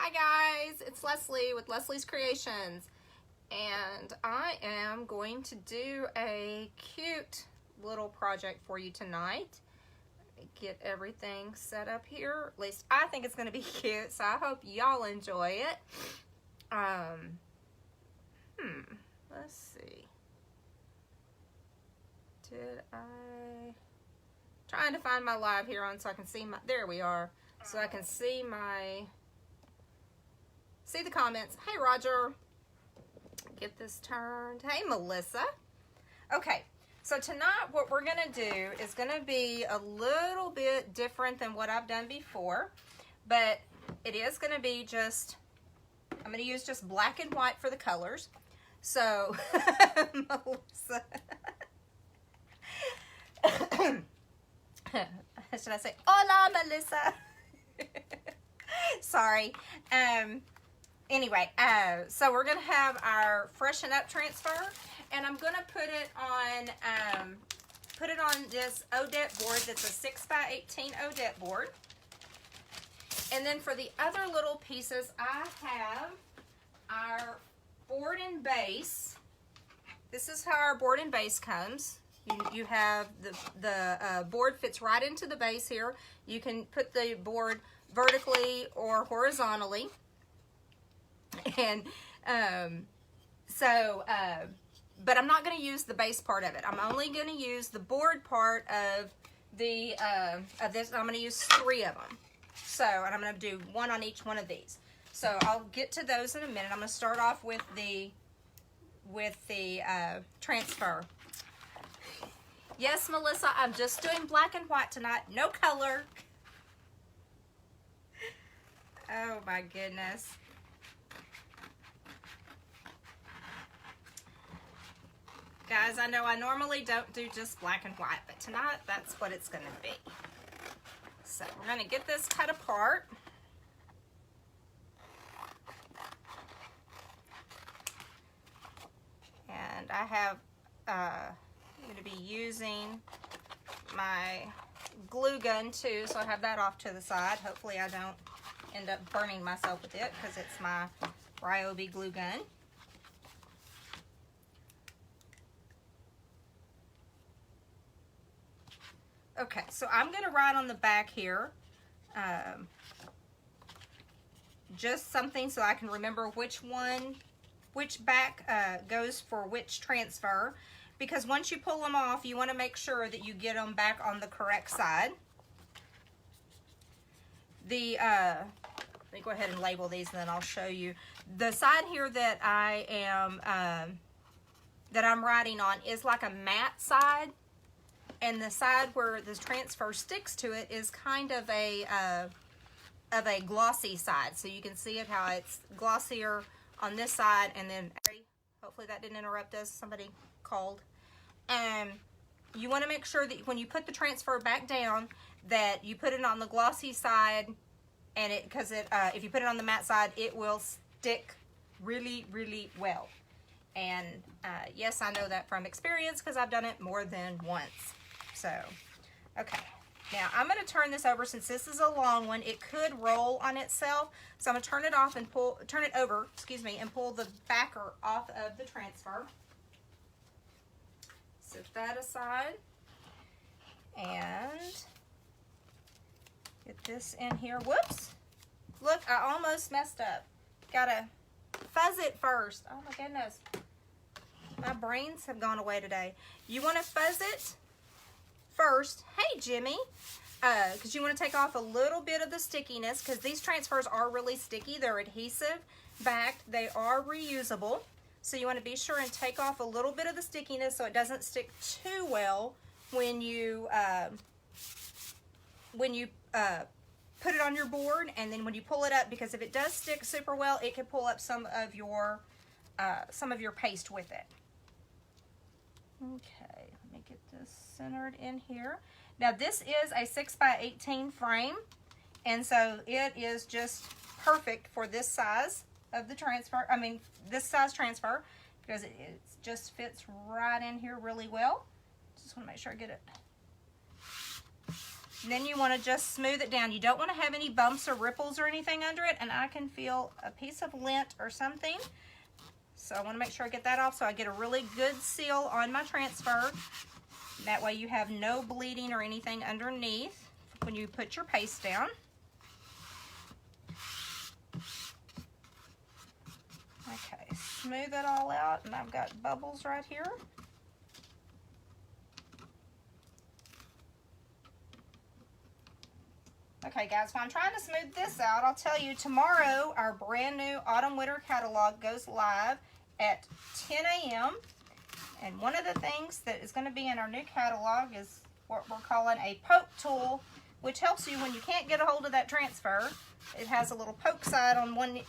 Hi guys, it's Leslie with Leslie's Creations, and I am going to do a cute little project for you tonight. Get everything set up here. At least I think it's going to be cute, so I hope y'all enjoy it. Let's see. Trying to find my live here on so I can see my, there we are. So I can see the comments. Hey Roger, get this turned. Hey Melissa. Okay, so tonight what we're gonna do is gonna be a little bit different than what I've done before, but it is gonna be just, I'm gonna use just black and white for the colors. So, Melissa. Should I say, hola Melissa? Sorry. Anyway, so we're going to have our Freshen Up transfer, and I'm going to put it on this Odette board that's a 6x18 Odette board. And then for the other little pieces, I have our board and base. This is how our board and base comes. You have the board fits right into the base here. You can put the board vertically or horizontally. And but I'm not going to use the base part of it. I'm only going to use the board part of the of this. I'm going to use 3 of them. So, and I'm going to do 1 on each one of these. So I'll get to those in a minute. I'm going to start off with the transfer. Yes, Melissa, I'm just doing black and white tonight. No color. Oh my goodness. Guys, I know I normally don't do just black and white, but tonight that's what it's going to be. So we're going to get this cut apart. And I have, I'm going to be using my glue gun too, so I have that off to the side. Hopefully I don't end up burning myself with it because it's my Ryobi glue gun. Okay, so I'm going to write on the back here just something so I can remember which back goes for which transfer, because once you pull them off, you want to make sure that you get them back on the correct side. Let me go ahead and label these and then I'll show you. The side here that I am that I'm writing on is like a matte side, and the side where the transfer sticks to it is kind of a glossy side. So you can see it how it's glossier on this side, and then hopefully that didn't interrupt us. Somebody called. You want to make sure that when you put the transfer back down, that you put it on the glossy side, and because if you put it on the matte side, it will stick really, really well. And yes, I know that from experience because I've done it more than once. So, okay. Now I'm going to turn this over. Since this is a long one, it could roll on itself. So I'm going to turn it off and turn it over, excuse me, and pull the backer off of the transfer. Set that aside. And get this in here. Whoops. Look, I almost messed up. Gotta fuzz it first. Oh my goodness. My brains have gone away today. You want to fuzz it first. Hey, Jimmy. Because you want to take off a little bit of the stickiness, because these transfers are really sticky. They're adhesive backed. They are reusable. So you want to be sure and take off a little bit of the stickiness so it doesn't stick too well when you put it on your board, and then when you pull it up, because if it does stick super well, it can pull up some of your paste with it. Okay, let me get this centered in here. Now this is a 6x18 frame, and so it is just perfect for this size of the transfer. I mean, this size transfer, because it just fits right in here really well. Just want to make sure I get it And then you want to just smooth it down. You don't want to have any bumps or ripples or anything under it. And I can feel a piece of lint or something. So I want to make sure I get that off so I get a really good seal on my transfer. That way you have no bleeding or anything underneath when you put your paste down. Okay, smooth it all out, and I've got bubbles right here. Okay guys, while I'm trying to smooth this out, I'll tell you tomorrow our brand new autumn winter catalog goes live at 10 a.m. And one of the things that is going to be in our new catalog is what we're calling a poke tool, which helps you when you can't get a hold of that transfer. It has a little poke side on one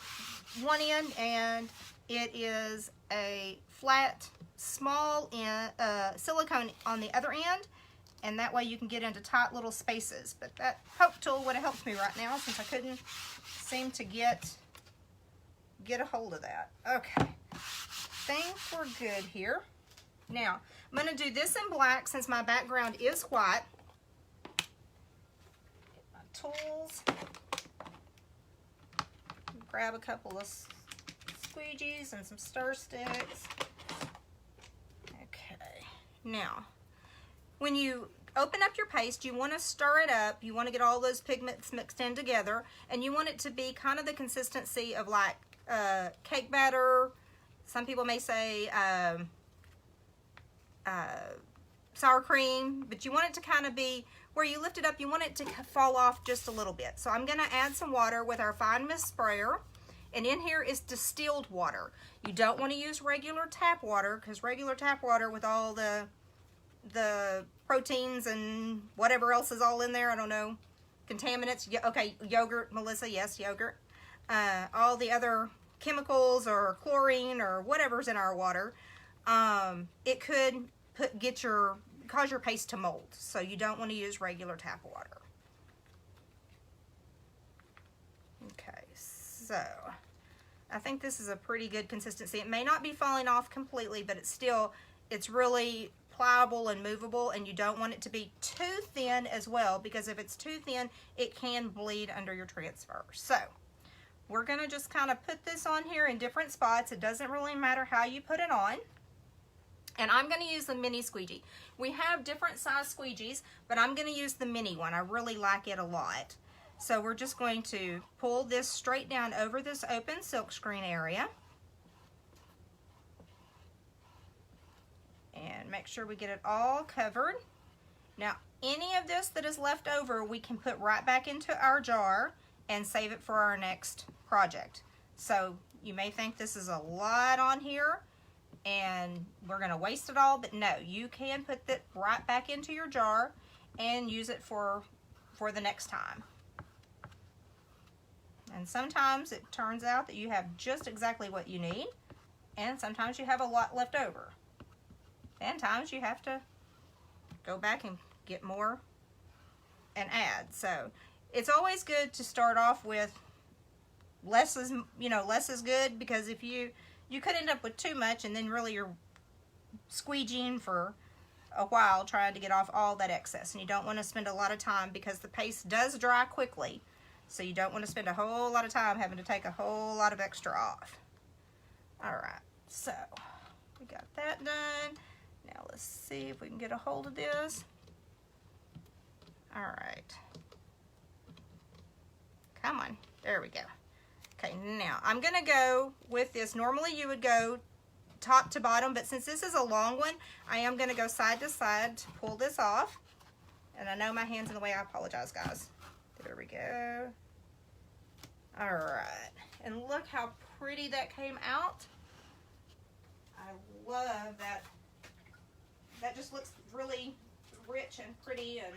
end, and it is a flat, small silicone on the other end. And that way you can get into tight little spaces. But that poke tool would have helped me right now since I couldn't seem to get a hold of that. Okay, think we're good here. Now, I'm going to do this in black since my background is white. Get my tools. Grab a couple of squeegees and some stir sticks. Okay, now, when you open up your paste, you want to stir it up. You want to get all those pigments mixed in together, and you want it to be kind of the consistency of like cake batter. Some people may say sour cream, but you want it to kind of be where you lift it up, you want it to fall off just a little bit. So I'm going to add some water with our fine mist sprayer, and in here is distilled water. You don't want to use regular tap water, because regular tap water with all the proteins and whatever else is all in there, I don't know, contaminants, okay, yogurt, Melissa, yes, yogurt, all the other chemicals or chlorine or whatever's in our water, it could cause your paste to mold. So you don't want to use regular tap water. Okay, so I think this is a pretty good consistency. It may not be falling off completely, but it's really pliable and movable, and you don't want it to be too thin as well, because if it's too thin, it can bleed under your transfer. So we're going to just kind of put this on here in different spots. It doesn't really matter how you put it on. And I'm going to use the mini squeegee. We have different size squeegees, but I'm going to use the mini one. I really like it a lot. So we're just going to pull this straight down over this open silkscreen area. And make sure we get it all covered. Now, any of this that is left over, we can put right back into our jar and save it for our next project. So you may think this is a lot on here and we're going to waste it all, but no, you can put that right back into your jar and use it for the next time. And sometimes it turns out that you have just exactly what you need, and sometimes you have a lot left over. And times you have to go back and get more and add. So it's always good to start off with less is good, because if you could end up with too much and then really you're squeegeeing for a while trying to get off all that excess, and you don't want to spend a lot of time because the paste does dry quickly. So you don't want to spend a whole lot of time having to take a whole lot of extra off. Alright, so we got that done. Now let's see if we can get a hold of this. Alright. Come on. There we go. Okay, now I'm going to go with this. Normally you would go top to bottom, but since this is a long one, I am going to go side to side to pull this off. And I know my hand's in the way. I apologize, guys. There we go. Alright. And look how pretty that came out. I love that. That just looks really rich and pretty, and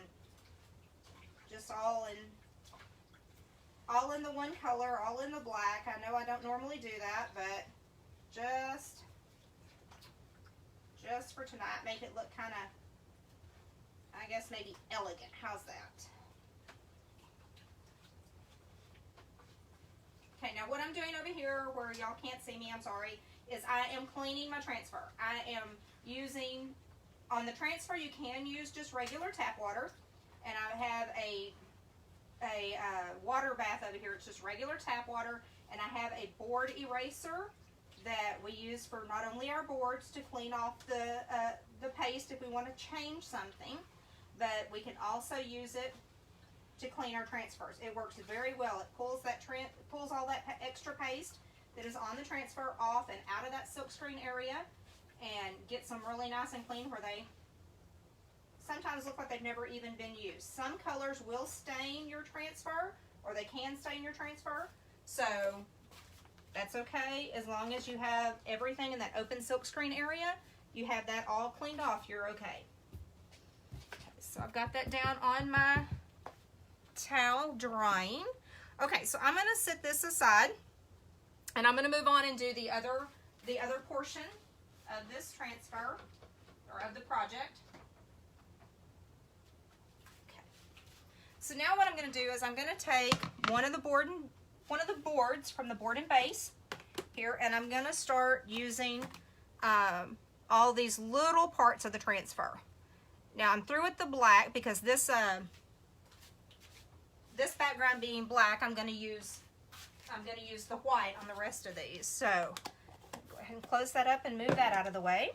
just all in the one color, all in the black. I know I don't normally do that, but just for tonight, make it look kind of, I guess, maybe elegant. How's that? Okay, now what I'm doing over here, where y'all can't see me, I'm sorry, is I am cleaning my transfer. I am using, on the transfer you can use just regular tap water, and I have a water bath over here. It's just regular tap water, and I have a board eraser that we use for not only our boards to clean off the paste if we want to change something, but we can also use it to clean our transfers. It works very well. It pulls all that extra paste that is on the transfer off and out of that silkscreen area, and gets them really nice and clean where they sometimes look like they've never even been used. Some colors will stain your transfer, or they can stain your transfer, so that's okay as long as you have everything in that open silkscreen area. You have that all cleaned off, you're okay. So I've got that down on my towel drying. Okay, so I'm going to set this aside, and I'm going to move on and do the other portion of this transfer, or of the project. Okay. So now what I'm going to do is I'm going to take one of the boards from the board and base here, and I'm going to start using all these little parts of the transfer. Now I'm through with the black because this background being black, I'm going to use the white on the rest of these. So go ahead and close that up and move that out of the way,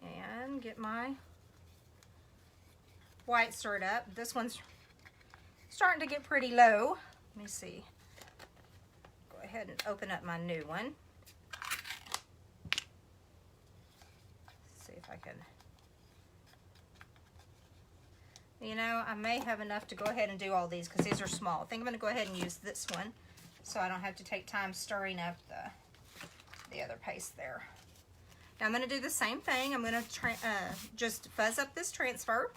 and get my white stirred up. This one's starting to get pretty low. Let me see. Go ahead and open up my new one. See if I can. You know, I may have enough to go ahead and do all these because these are small. I think I'm going to go ahead and use this one so I don't have to take time stirring up the other paste there. Now I'm going to do the same thing. I'm going to just fuzz up this transfer,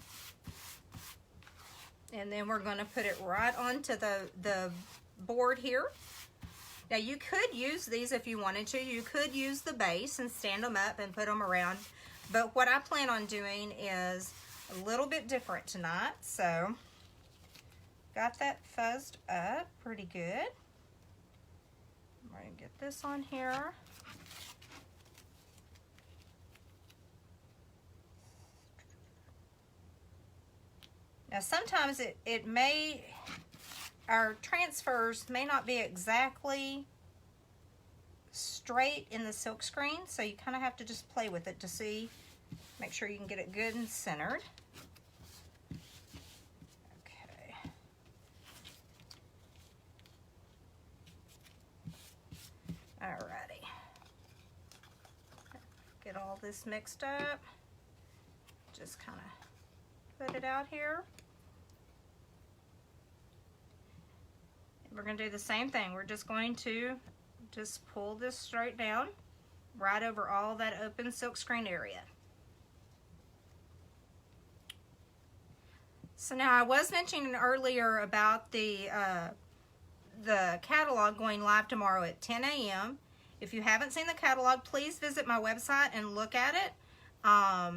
and then we're going to put it right onto the board here. Now you could use these if you wanted to. You could use the base and stand them up and put them around, but what I plan on doing is a little bit different tonight. So got that fuzzed up pretty good. I'm going to get this on here. Now sometimes our transfers may not be exactly straight in the silk screen, so you kind of have to just play with it to see, make sure you can get it good and centered. Okay. Alrighty. Get all this mixed up. Just kind of put it out here. We're going to do the same thing. We're just going to just pull this straight down right over all that open silk screen area. So now I was mentioning earlier about the catalog going live tomorrow at 10 a.m. If you haven't seen the catalog, please visit my website and look at it. I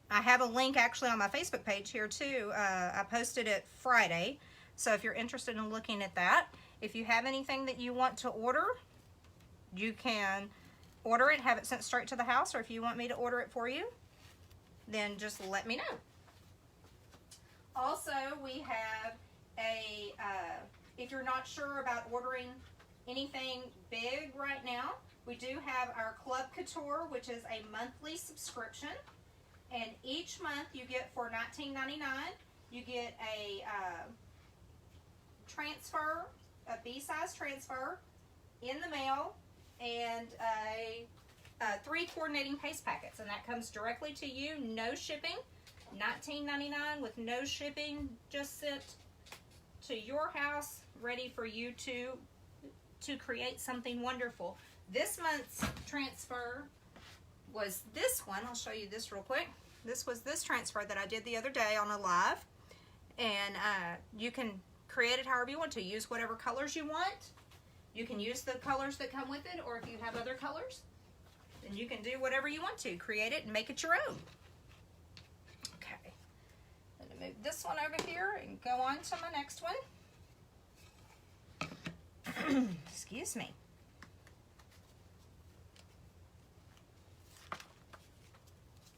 have a link actually on my Facebook page here too. I posted it Friday. So if you're interested in looking at that, if you have anything that you want to order, you can order it, have it sent straight to the house, or if you want me to order it for you, then just let me know. Also, we have if you're not sure about ordering anything big right now, we do have our Club Couture, which is a monthly subscription. And each month you get, for $19.99, you get a transfer, a B-size transfer in the mail, and 3 coordinating paste packets, and that comes directly to you, no shipping. $19.99 with no shipping, just sent to your house, ready for you to create something wonderful. This month's transfer was this one. I'll show you this real quick. This was this transfer that I did the other day on a live, and you can create it however you want to. Use whatever colors you want. You can use the colors that come with it, or if you have other colors, then you can do whatever you want to. Create it and make it your own. Okay. I'm going to move this one over here and go on to my next one. Excuse me.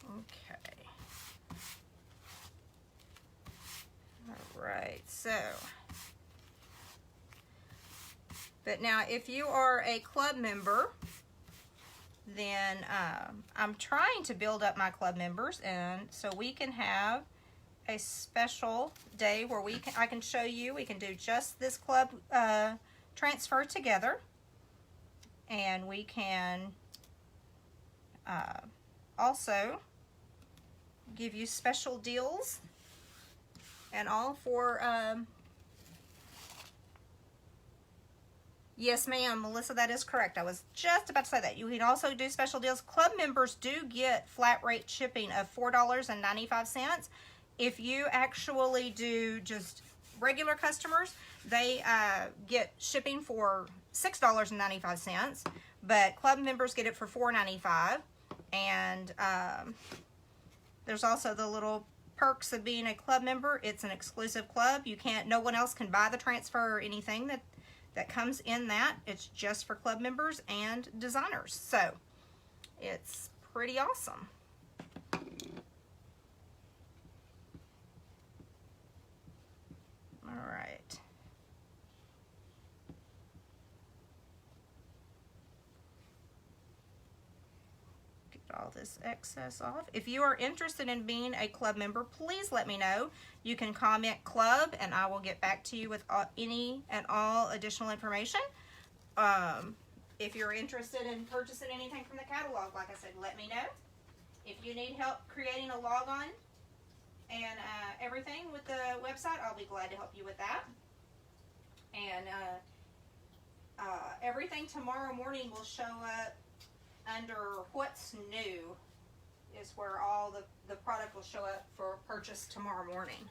Okay. right, so. But now if you are a club member, then I'm trying to build up my club members, and so we can have a special day where I can show you, we can do just this club transfer together, and we can also give you special deals and all for yes, ma'am, Melissa, that is correct. I was just about to say that. You can also do special deals. Club members do get flat rate shipping of $4.95. If you actually do just regular customers, they get shipping for $6.95, but club members get it for $4.95. And there's also the little perks of being a club member. It's an exclusive club. No one else can buy the transfer or anything that comes in that. It's just for club members and designers. So it's pretty awesome. All right. Get all this excess off. If you are interested in being a club member, please let me know. You can comment club and I will get back to you with any and all additional information. If you're interested in purchasing anything from the catalog, like I said, let me know. If you need help creating a logon and everything with the website, I'll be glad to help you with that. And everything tomorrow morning will show up under what's new, is where all the product will show up for purchase tomorrow morning.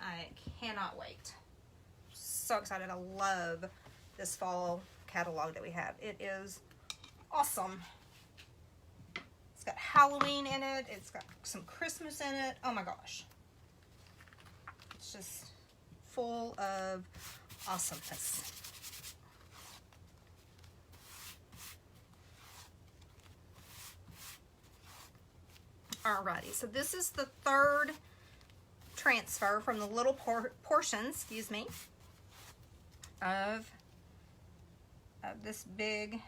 I cannot wait. So excited. I love this fall catalog that we have. It is awesome. It's got Halloween in it. It's got some Christmas in it. Oh my gosh. It's just full of awesomeness. Alrighty, so this is the third transfer from the little portion, excuse me, of this big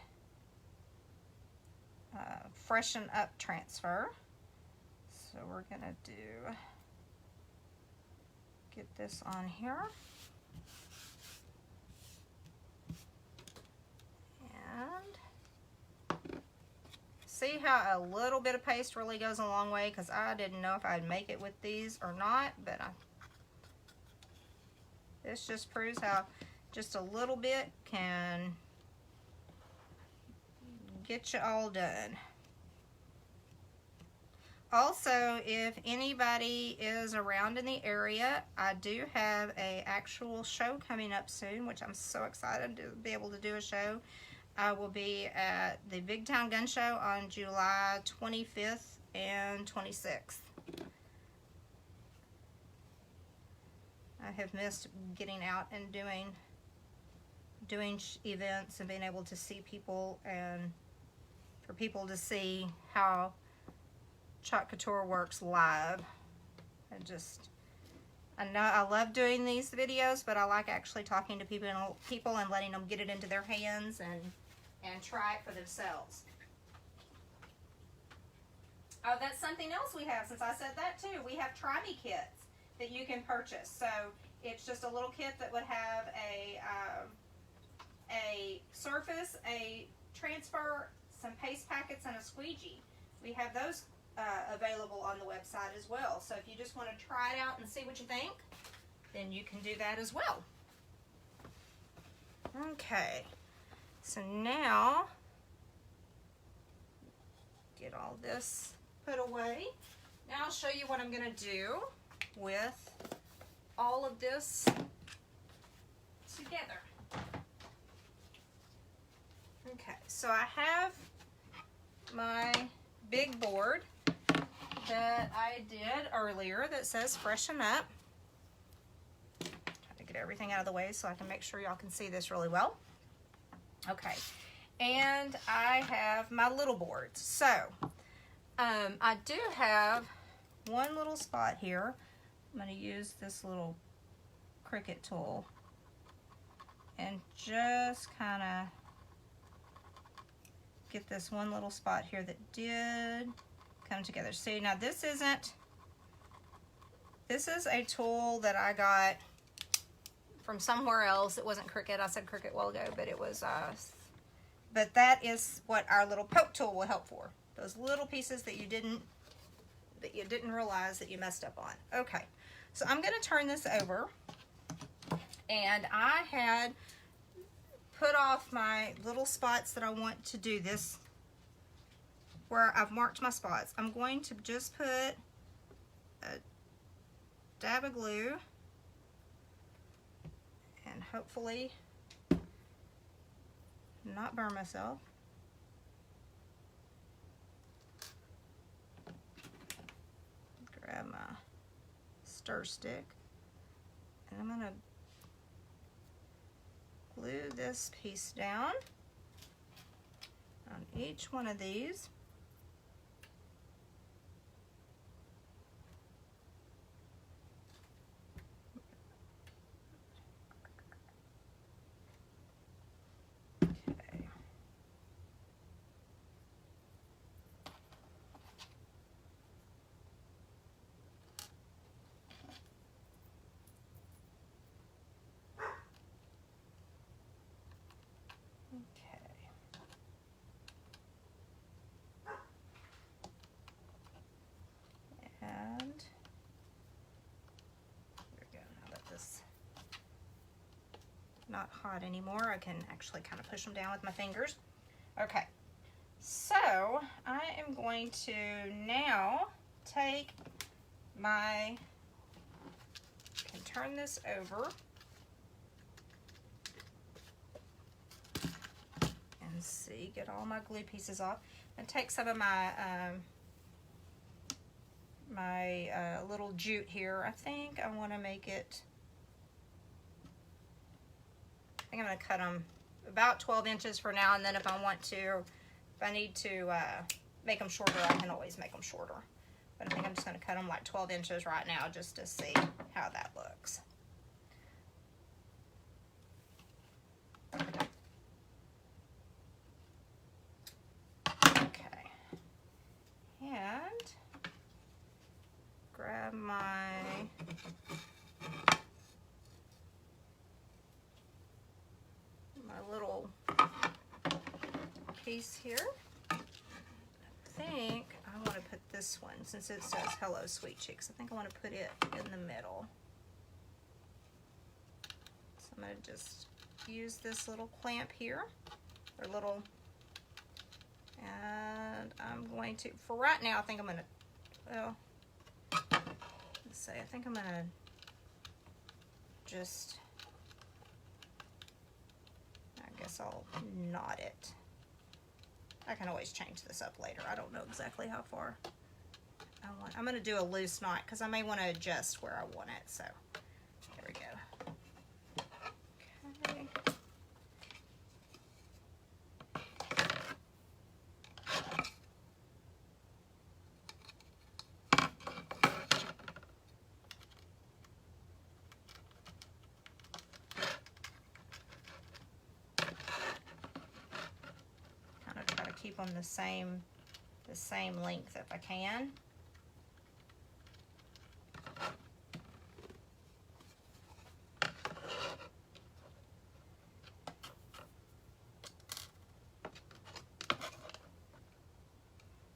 Freshen Up transfer. So we're gonna get this on here. And see how a little bit of paste really goes a long way, because I didn't know if I'd make it with these or not, but this just proves how just a little bit can get you all done. Also, if anybody is around in the area, I do have an actual show coming up soon, which I'm so excited to be able to do a show. I will be at the Big Town Gun Show on July 25th and 26th. I have missed getting out and doing events and being able to see people, and for people to see how Chalk Couture works live. I know I love doing these videos, but I like actually talking to people and letting them get it into their hands and try it for themselves. Oh, that's something else we have, since I said that too. We have Try Me kits that you can purchase. So it's just a little kit that would have a surface, a transfer, some paste packets, and a squeegee. We have those available on the website as well. So if you just want to try it out and see what you think, then you can do that as well. Okay, so now get all this put away. Now I'll show you what I'm going to do with all of this together. Okay, so I have my big board that I did earlier that says Freshen Up. Try to get everything out of the way so I can make sure y'all can see this really well. Okay, and I have my little boards. So I do have one little spot here I'm going to use this little Cricut tool and just kind of get this one little spot here that did come together. See, now this is a tool that I got from somewhere else. It wasn't Cricut. I said Cricut a while ago, but it was, but that is what our little poke tool will help for. Those little pieces that you didn't realize that you messed up on. Okay, so I'm going to turn this over, and I had put off my little spots that I want to do this, where I've marked my spots. I'm going to just put a dab of glue and hopefully not burn myself. Grab my stir stick, and I'm going to glue this piece down on each one of these. Not hot anymore. I can actually kind of push them down with my fingers. Okay, so I am going to now take my, can turn this over and see, get all my glue pieces off, and take some of my little jute here. I think I want to make it, I think I'm going to cut them about 12 inches for now, and then if I want to, if I need to make them shorter, I can always make them shorter. But I think I'm just going to cut them like 12 inches right now just to see how that looks. Okay. And grab my little piece here. I think I want to put this one, since it says Hello Sweet Cheeks, I think I want to put it in the middle. So I'm going to just use this little clamp here, or little, and I'm going to, for right now, I think I'm going to, well, let's see, I think I'm going to just, I guess I'll knot it. I can always change this up later. I don't know exactly how far I want. I'm going to do a loose knot because I may want to adjust where I want it. So there we go. Okay. Keep them the same length if I can.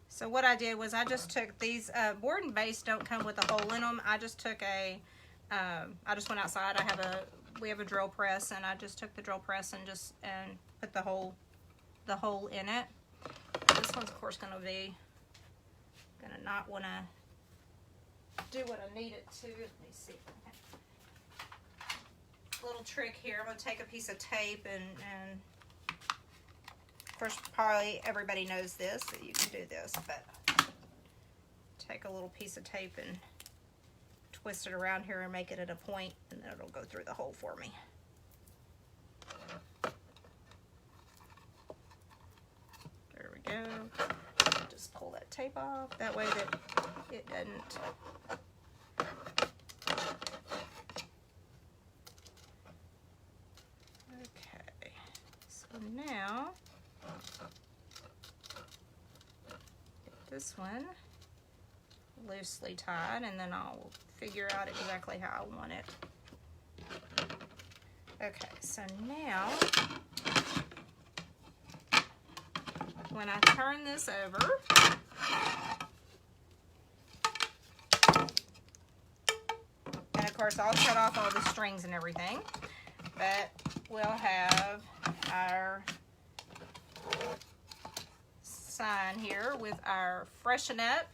So what I did was I just took these board and base don't come with a hole in them. I just took a I just went outside. We have a drill press, and I just took the drill press and put the hole in it. This one's, of course, gonna not want to do what I need it to. Let me see. Little trick here. I'm gonna take a piece of tape and of course, probably everybody knows this, that you can do this, but take a little piece of tape and twist it around here and make it at a point, and then it'll go through the hole for me. There we go. Just pull that tape off. That way that it doesn't So now, get this one loosely tied, and then I'll figure out exactly how I want it. Okay, so now, when I turn this over, and of course I'll cut off all the strings and everything, but we'll have our sign here with our Freshen Up,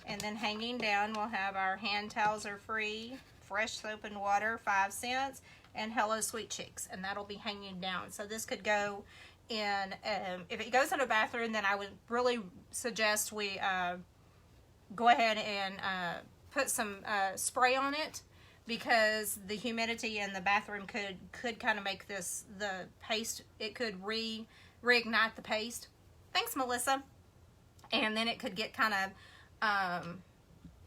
and then hanging down we'll have our hand towels are free, fresh soap and water, 5 cents, and hello sweet cheeks, and that'll be hanging down. So this could go in, if it goes in a bathroom, then I would really suggest we go ahead and put some spray on it, because the humidity in the bathroom could kind of make the paste, it could reignite the paste. Thanks, Melissa. And then it could get kind of,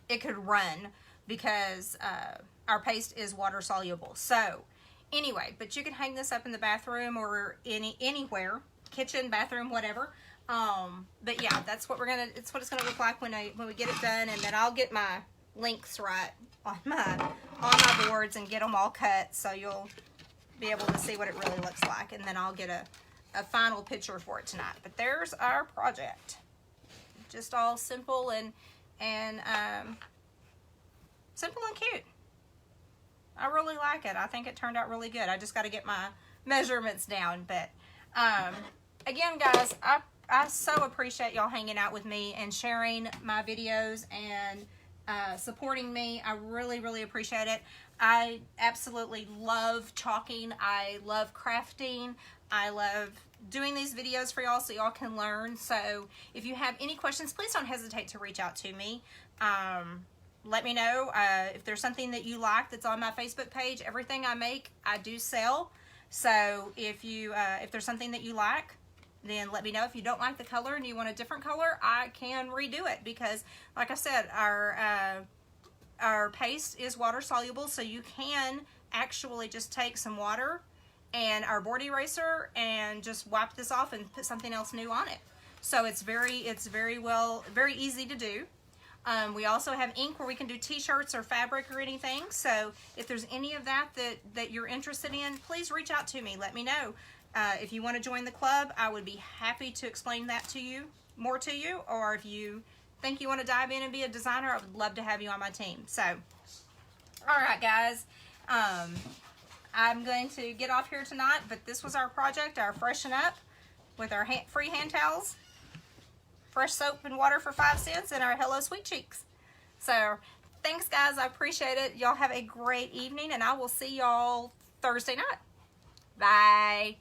it could run, because our paste is water soluble. So anyway, but you can hang this up in the bathroom or anywhere, kitchen, bathroom, whatever. But yeah, that's what it's what it's gonna look like when we get it done, and then I'll get my lengths right on my boards and get them all cut, so you'll be able to see what it really looks like, and then I'll get a final picture for it tonight. But there's our project, just all simple and simple and cute. I really like it. I think it turned out really good. I just got to get my measurements down. But again, guys, I so appreciate y'all hanging out with me and sharing my videos and supporting me. I really, really appreciate it. I absolutely love chalking. I love crafting. I love doing these videos for y'all so y'all can learn. So if you have any questions, please don't hesitate to reach out to me. Let me know if there's something that you like that's on my Facebook page. Everything I make, I do sell. So if there's something that you like, then let me know. If you don't like the color and you want a different color, I can redo it, because like I said, our paste is water soluble, so you can actually just take some water and our board eraser and just wipe this off and put something else new on it. So it's very easy to do. We also have ink where we can do t-shirts or fabric or anything. So if there's any of that you're interested in, please reach out to me. Let me know. If you want to join the club, I would be happy to explain that to you, more to you. Or if you think you want to dive in and be a designer, I would love to have you on my team. So, all right, guys. I'm going to get off here tonight, but this was our project, our Freshen Up, with our free hand towels, fresh soap and water for 5 cents, and our Hello Sweet Cheeks. So, thanks, guys. I appreciate it. Y'all have a great evening, and I will see y'all Thursday night. Bye.